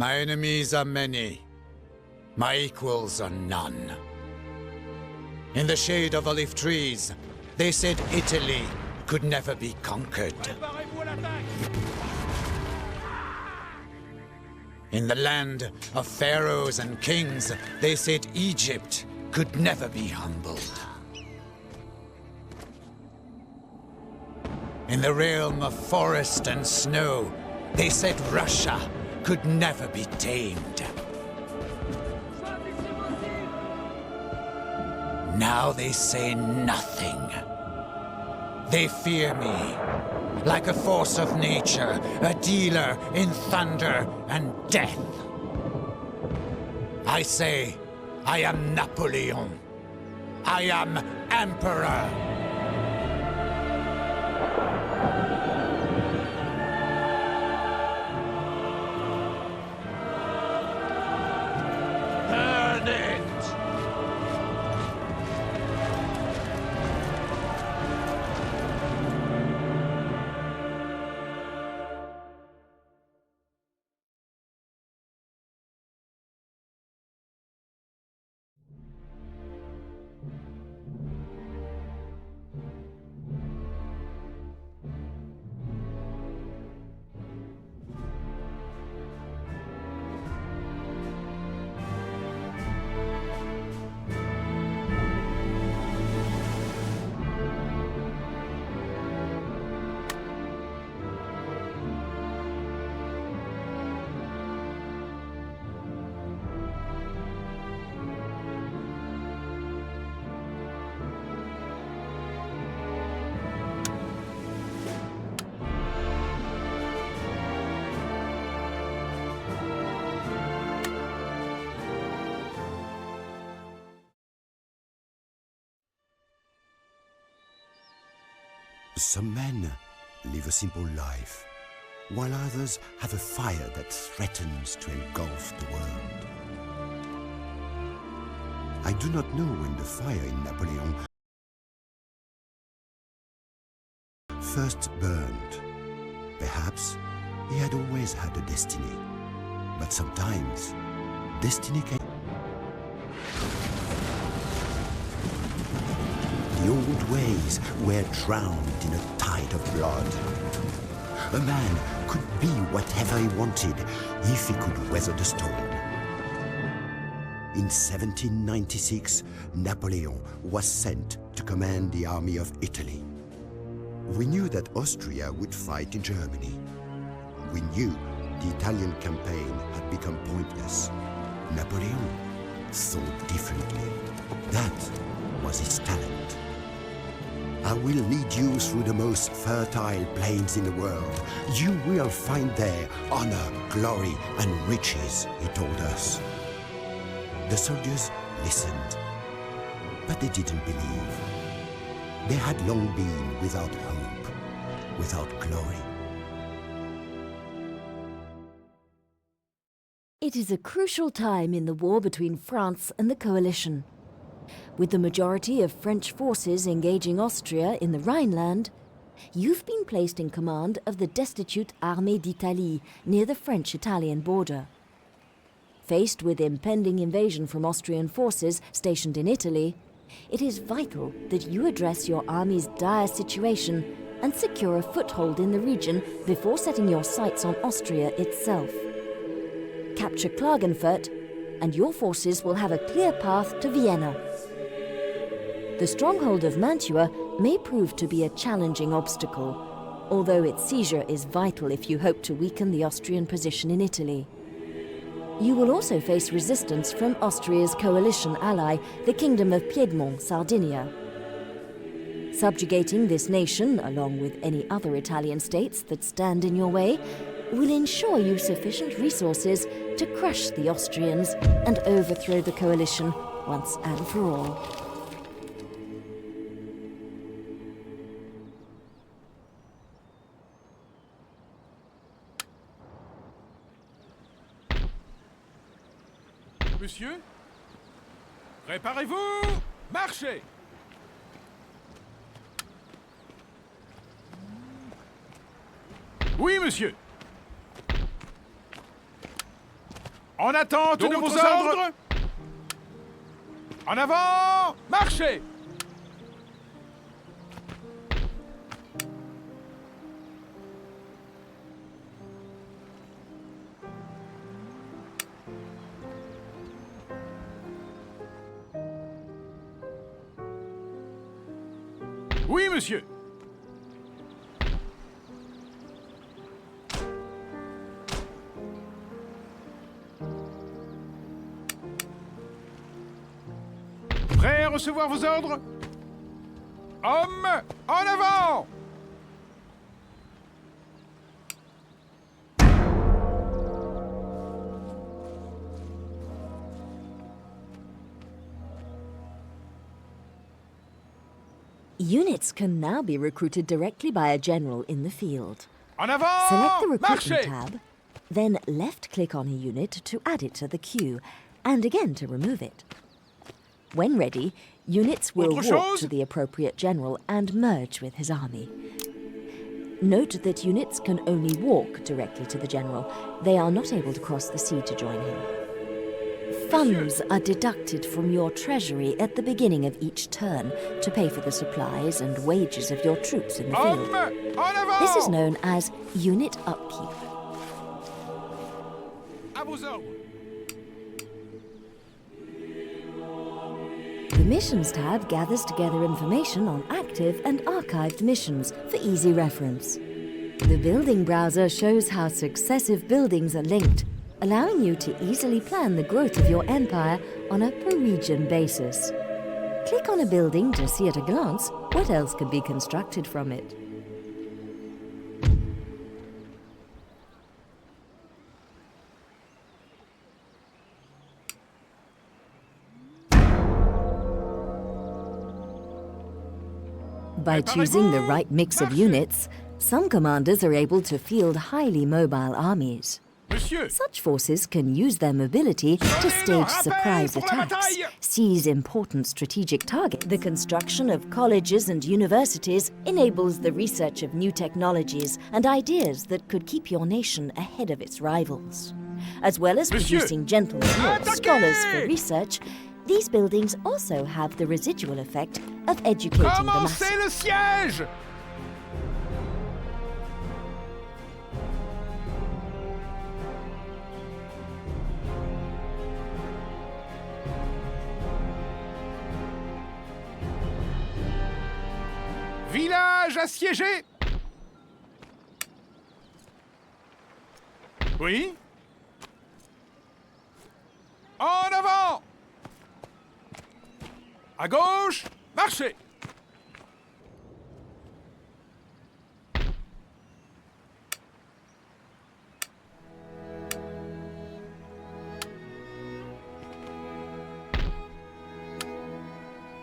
My enemies are many. My equals are none. In the shade of olive trees, they said Italy could never be conquered. In the land of pharaohs and kings, they said Egypt could never be humbled. In the realm of forest and snow, they said Russia could never be tamed. Now they say nothing. They fear me, like a force of nature, a dealer in thunder and death. I say, I am Napoleon. I am Emperor. Burn it! Some men live a simple life, while others have a fire that threatens to engulf the world. I do not know when the fire in Napoleon first burned. Perhaps he had always had a destiny, but sometimes destiny can... The old ways were drowned in a tide of blood. A man could be whatever he wanted if he could weather the storm. In 1796, Napoleon was sent to command the army of Italy. We knew that Austria would fight in Germany. We knew the Italian campaign had become pointless. Napoleon thought differently. That was his talent. I will lead you through the most fertile plains in the world. You will find there honor, glory, and riches, he told us. The soldiers listened, but they didn't believe. They had long been without hope, without glory. It is a crucial time in the war between France and the coalition. With the majority of French forces engaging Austria in the Rhineland, you've been placed in command of the destitute Armée d'Italie near the French-Italian border. Faced with impending invasion from Austrian forces stationed in Italy, it is vital that you address your army's dire situation and secure a foothold in the region before setting your sights on Austria itself. Capture Klagenfurt, and your forces will have a clear path to Vienna. The stronghold of Mantua may prove to be a challenging obstacle, although its seizure is vital if you hope to weaken the Austrian position in Italy. You will also face resistance from Austria's coalition ally, the Kingdom of Piedmont, Sardinia. Subjugating this nation, along with any other Italian states that stand in your way, will ensure you sufficient resources to crush the Austrians and overthrow the coalition once and for all. Monsieur, préparez-vous, marchez! Oui, monsieur. En attente de vos ordres. En avant, marchez. Oui, monsieur. Prêt à recevoir vos ordres? Hommes, en avant! Units can now be recruited directly by a general in the field. En avant! Select the Recruitment Marchez! tab, then left-click on a unit to add it to the queue, and again to remove it. When ready, units will Autre walk chose? to the appropriate general and merge with his army. Note that units can only walk directly to the general. They are not able to cross the sea to join him. Funds are deducted from your treasury at the beginning of each turn to pay for the supplies and wages of your troops in the Hommes, field. en avant! This is known as unit upkeep. À vos ordres. The Missions tab gathers together information on active and archived missions for easy reference. The Building Browser shows how successive buildings are linked, allowing you to easily plan the growth of your empire on a per-region basis. Click on a building to see at a glance what else can be constructed from it. By choosing the right mix of units, some commanders are able to field highly mobile armies. Monsieur, Such forces can use their mobility to stage surprise attacks, seize important strategic targets. The construction of colleges and universities enables the research of new technologies and ideas that could keep your nation ahead of its rivals. As well as Monsieur, producing gentlemen or attaquez! scholars for research, these buildings also have the residual effect of educating the masses. commencez le siège! Village assiégé! Oui? En avant! À gauche, marchez!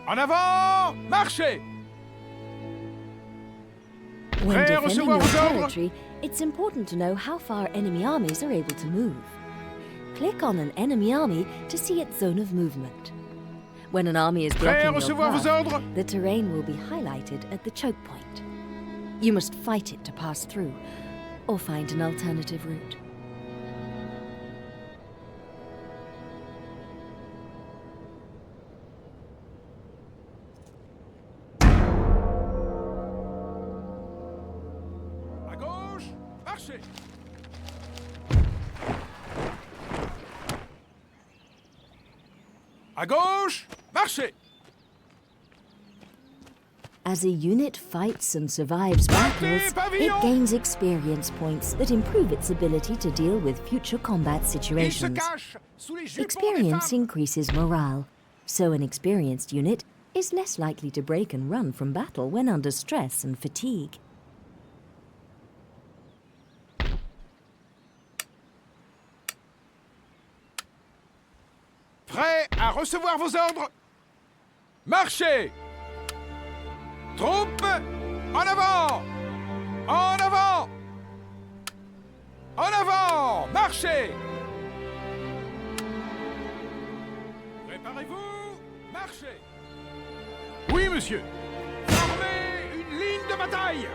En avant, marchez! When Prêt à defending recevoir your vos ordres? territory, it's important to know how far enemy armies are able to move. Click on an enemy army to see its zone of movement. When an army is Prêt à blocking your recevoir vos path, ordres? the terrain will be highlighted at the choke point. You must fight it to pass through, or find an alternative route. À gauche, marchez! À gauche, marchez! As a unit fights and survives battles, it pavillon! gains experience points that improve its ability to deal with future combat Il se situations. cache sous les jupons des Experience femmes. increases morale, so an experienced unit is less likely to break and run from battle when under stress and fatigue. Prêt à recevoir vos ordres? Marchez! Troupes, en avant! En avant! En avant! Marchez! Préparez-vous! Marchez! Oui, monsieur! Formez une ligne de bataille!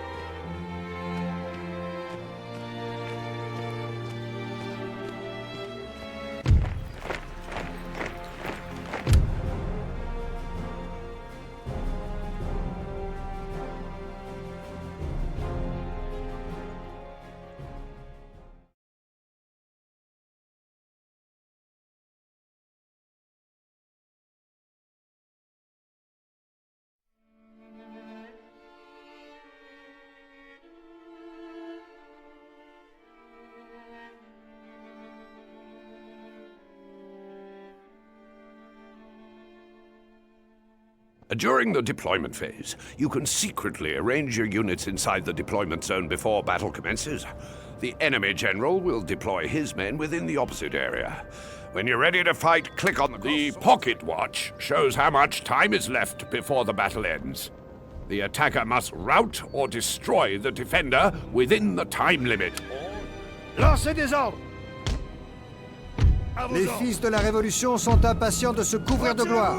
During the deployment phase, you can secretly arrange your units inside the deployment zone before battle commences. The enemy general will deploy his men within the opposite area. When you're ready to fight, click on the pocket watch. Shows how much time is left before the battle ends. The attacker must rout or destroy the defender within the time limit. Lancez des ordres! Les fils de la Révolution sont impatients de se couvrir de gloire.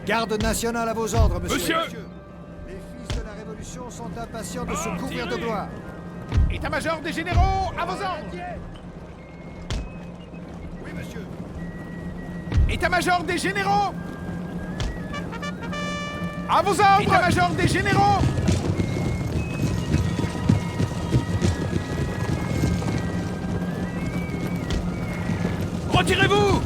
Garde nationale à vos ordres, monsieur. Les fils de la Révolution sont impatients de se couvrir de gloire. État-major des généraux, à vos ordres! Oui, monsieur. État-major des généraux! À vos ordres! État-major des généraux! Retirez-vous!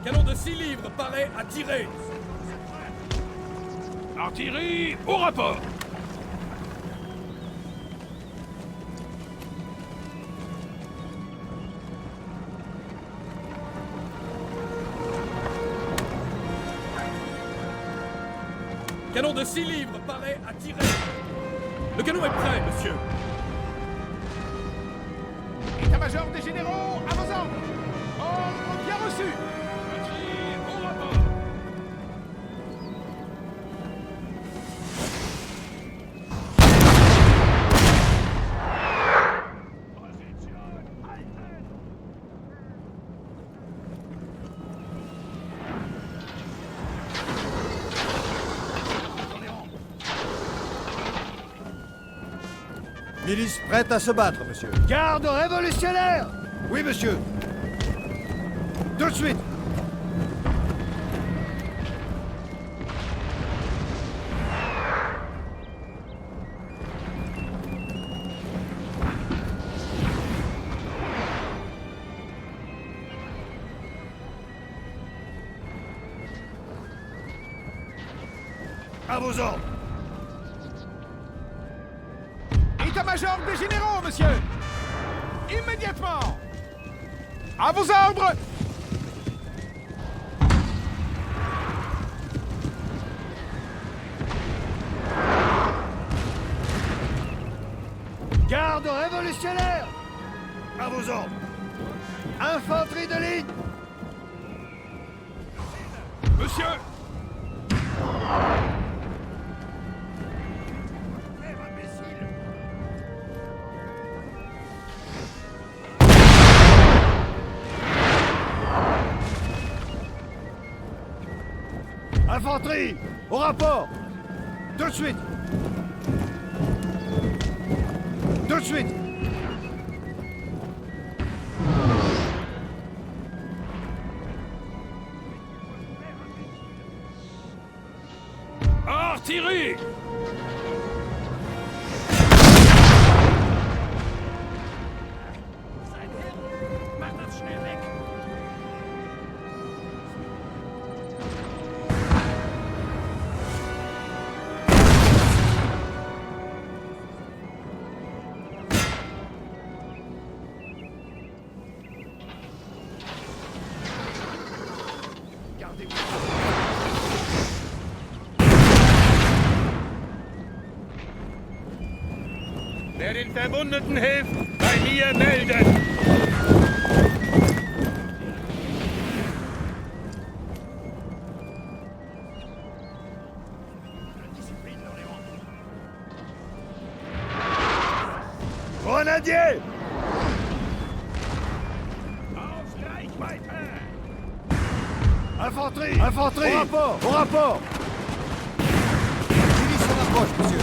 Canon de 6 livres paraît à tirer. Artillerie, au rapport! Canon de 6 livres paraît à tirer. Le canon est prêt, monsieur. État-major des généraux, à vos ordres! Ordre bien reçu! Artillerie, au rapport! Milice prête à se battre, monsieur. Garde révolutionnaire! Oui, monsieur. Tout de suite. À vos ordres. État-major des généraux, monsieur! Immédiatement! À vos ordres! Garde révolutionnaire! À vos ordres. Infanterie de ligne! Monsieur! Infanterie! Au rapport! Tout de suite! Tout de suite! Artillerie! Wer den Verwundeten hilft, bei mir melden! Grenadier! Infanterie! Infanterie! Au rapport! Au rapport! Milice en approche, monsieur!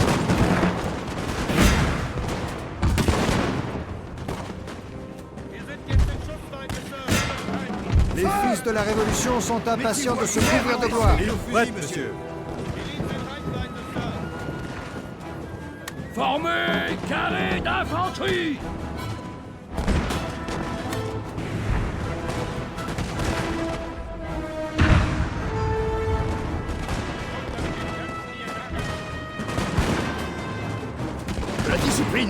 Les fils de la Révolution sont impatients de se couvrir de gloire. Prête, monsieur. Formez carré d'infanterie!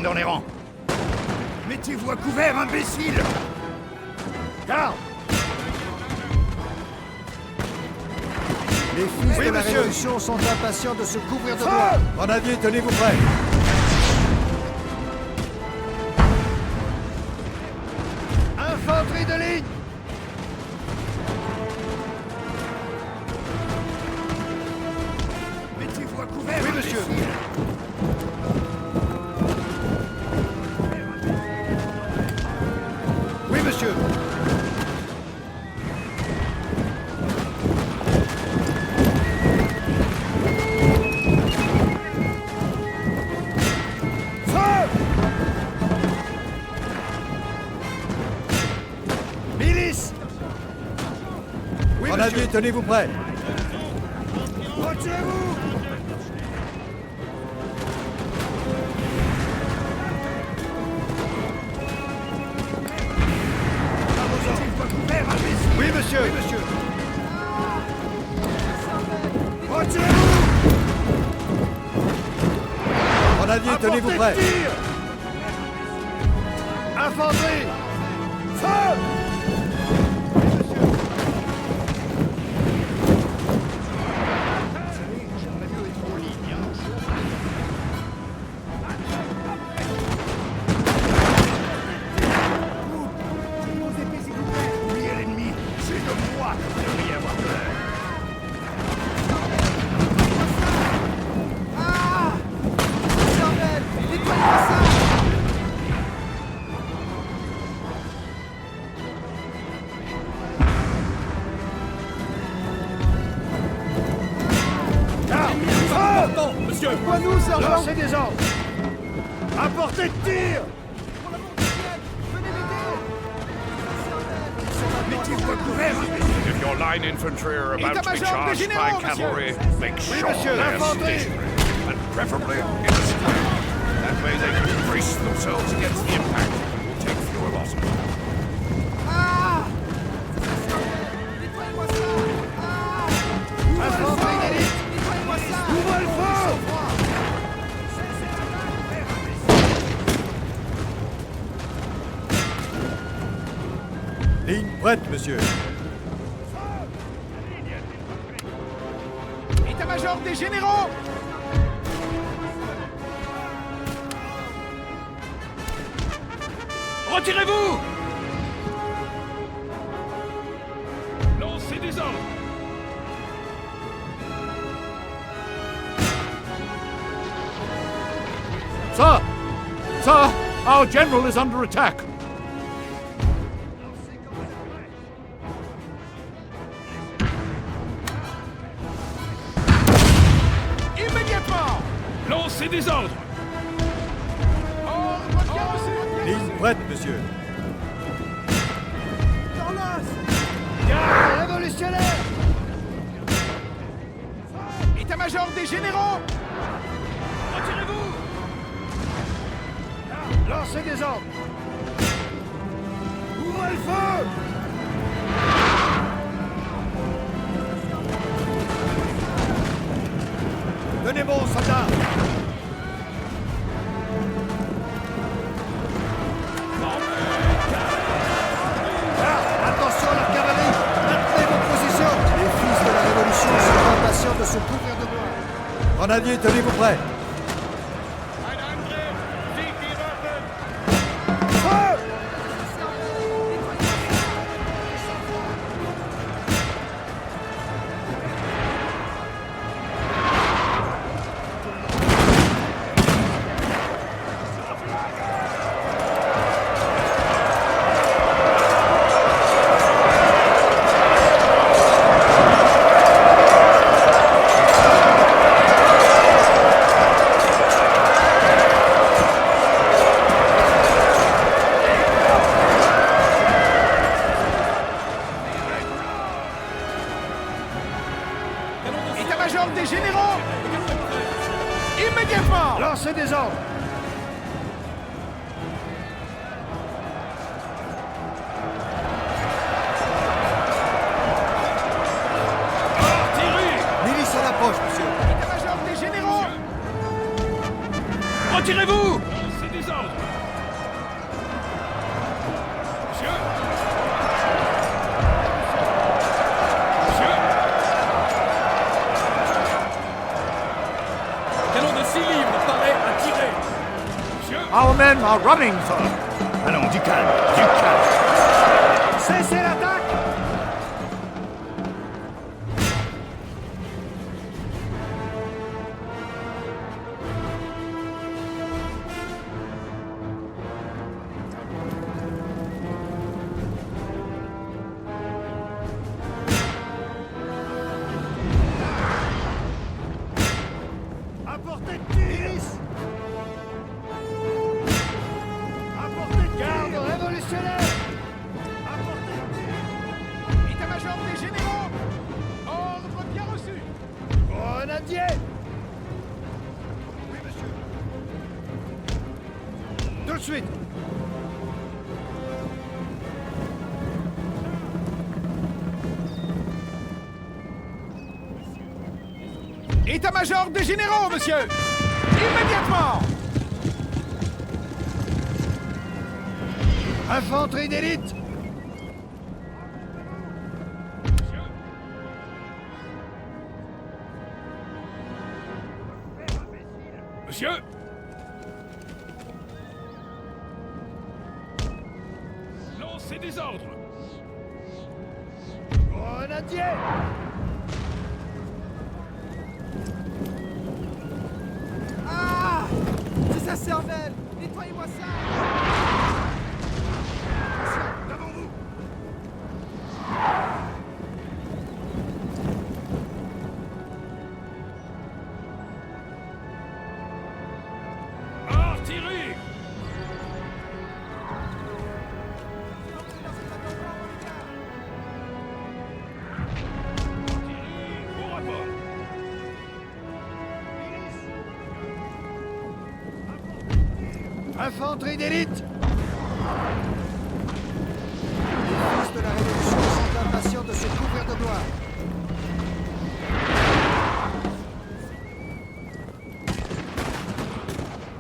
dans les rangs. Mettez-vous à couvert, imbécile! Garde! Les fils de la monsieur. Révolution sont impatients de se couvrir de gloire. Grenadiers, tenez-vous prêts. Infanterie de ligne! Mettez-vous à couvert, Oui, monsieur. imbécile. Oui, monsieur. Milice! Oui, Grenadiers, monsieur. tenez-vous prêts. Retirez-vous! Mettez-vous à couvert, imbécile. Oui, monsieur. Oui, monsieur. Retirez-vous! Grenadiers, tenez-vous Apportez prêts. le tir! Infanterie! Feu! Oubliez l'ennemi, c'est de moi que vous devriez avoir peur. Pardon, monsieur. Quoi-nous, sergent? Lancez des ordres! Apportez de tir! Mettez-vous à couvert, imbécile. If your line infantry are about to be État-major charged des by généraux, cavalry, make sure monsieur, they're l'infanterie. stationary, and preferably in a square. That way they can brace themselves against the impact and will take fewer losses. Infanterie d'élite! Ouvrez le feu! Ligne prête, monsieur. État-major des généraux! Retirez-vous! Lancez des ordres. Sir! Sir! Our general is under attack! Immédiatement! Lancez des ordres. Ordre bien reçu! Ligne prête, monsieur. Garde révolutionnaire! État-major des généraux! Retirez-vous! Lancez des ordres! Ouvrez le feu! Tenez bon, soldats. Attention à la cavalerie. Maintenez vos positions. Les fils de la Révolution sont impatients de se couvrir de gloire. Grenadiers, tenez-vous prêts. Feu! État-major des généraux! Immédiatement! Lancez des ordres! Artillerie! Milice à l'approche, monsieur. État-major des généraux! Retirez-vous! Lancez des ordres. men are running, sir. Allons, du calme, du calme. Cessez l'attaque! À portée de tir. À portée de garde révolutionnaire. À portée de tir. État-major des généraux. Ordre bien reçu. Grenadier. Oui, monsieur. Tout de suite. État-major des généraux, monsieur. Immédiatement. Infanterie d'élite. Monsieur. Lancez des ordres. Grenadier. Ah! C'est sa cervelle! Nettoyez-moi ça! Devant vous. Artillerie. Artillerie, au rapport. Infanterie d'élite. Les fils de la Révolution sont impatients de se couvrir de gloire.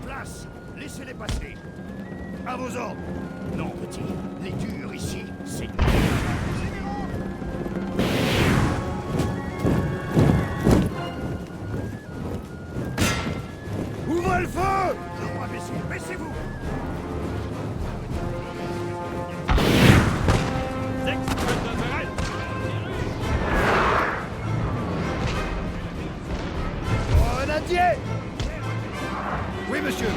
Place. Laissez-les passer. À vos ordres. Non, petit. Les durs ici, c'est... Ouvrez le feu! Non, imbécile, baissez-vous! Grenadier! Oui, monsieur.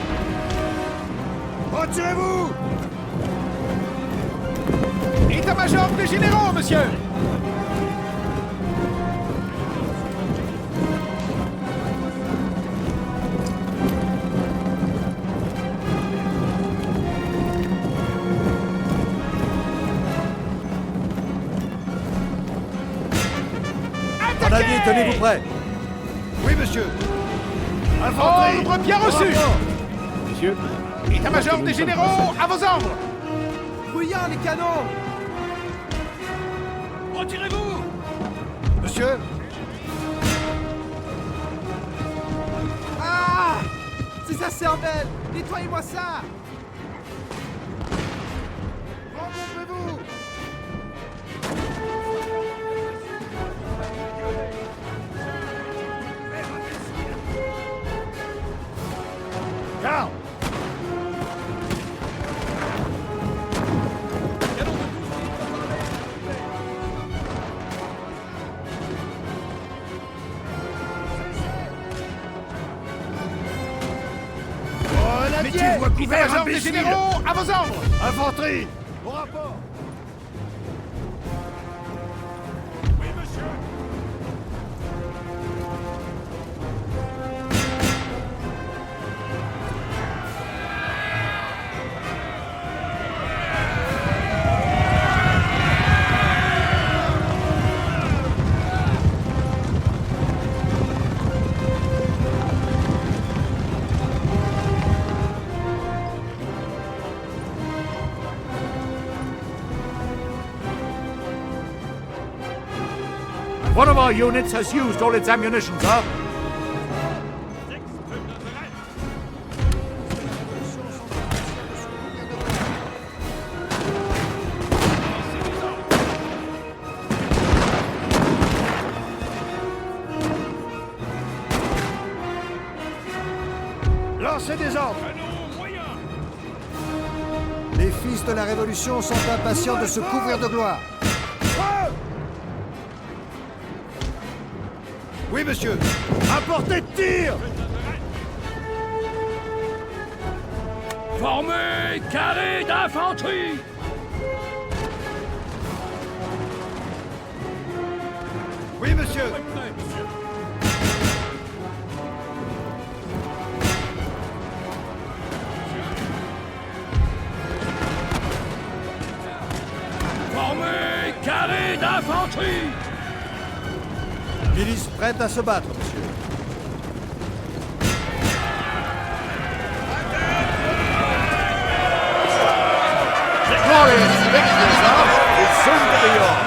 Retirez-vous! État-major des généraux, monsieur! Grenadier, tenez-vous prêts. Oui, monsieur. Infanterie! Ordre bien reçu. Monsieur, État-major des généraux, à vos ordres! Brouillard les canons! Retirez-vous! Monsieur? Ah! C'est sa cervelle! Nettoyez-moi ça! Remontez-vous! Garde! Grenadier! État-major des généraux, à vos ordres! Infanterie! Au rapport! Oui, monsieur! one of our units has used all its ammunition, sir. Lancez des ordres! Les fils de la Révolution sont impatients de se couvrir de gloire. Oui, monsieur. À portée de tir. Formez carré d'infanterie. Oui, monsieur. Prêt, monsieur. Formez carré d'infanterie. Milice prête à se battre, monsieur. Glorious victory, sir, is soon to be yours.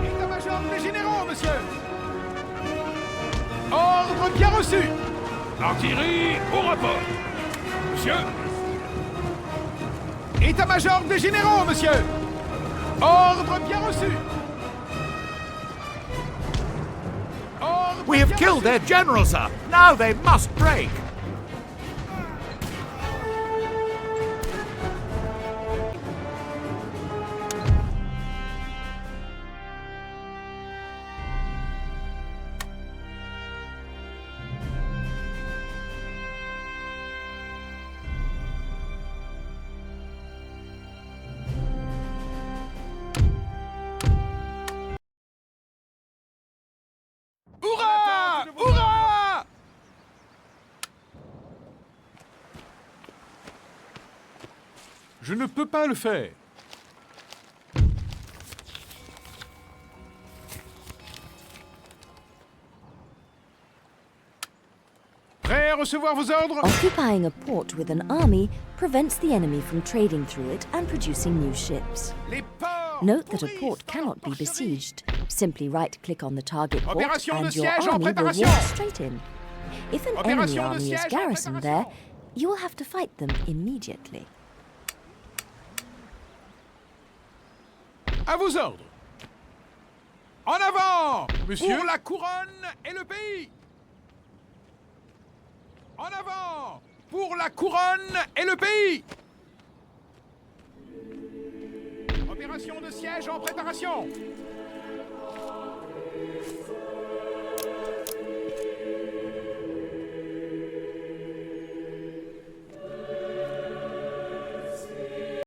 État-major des généraux, monsieur. Ordre bien reçu. Artillerie au rapport. Monsieur. État-major des généraux, monsieur. Ordre bien reçu. Ordre We have bien killed reçu. their general, sir. Now they must break. Hurrah! Hurrah! Je ne peux pas le faire. Prêt à recevoir vos ordres? Occupying a port with an army prevents the enemy from trading through it and producing new ships. Les ports Note that a pourris port par cannot be porcherie. besieged. Simply right-click on the target port Opération de and your siège en army will préparation. walk straight in. If an enemy Opération de army is siège en garrisoned there, préparation. you will have to fight them immediately. À vos ordres. En avant, monsieur. Pour la couronne et le pays. En avant, pour la couronne et le pays. Opération de siège en préparation.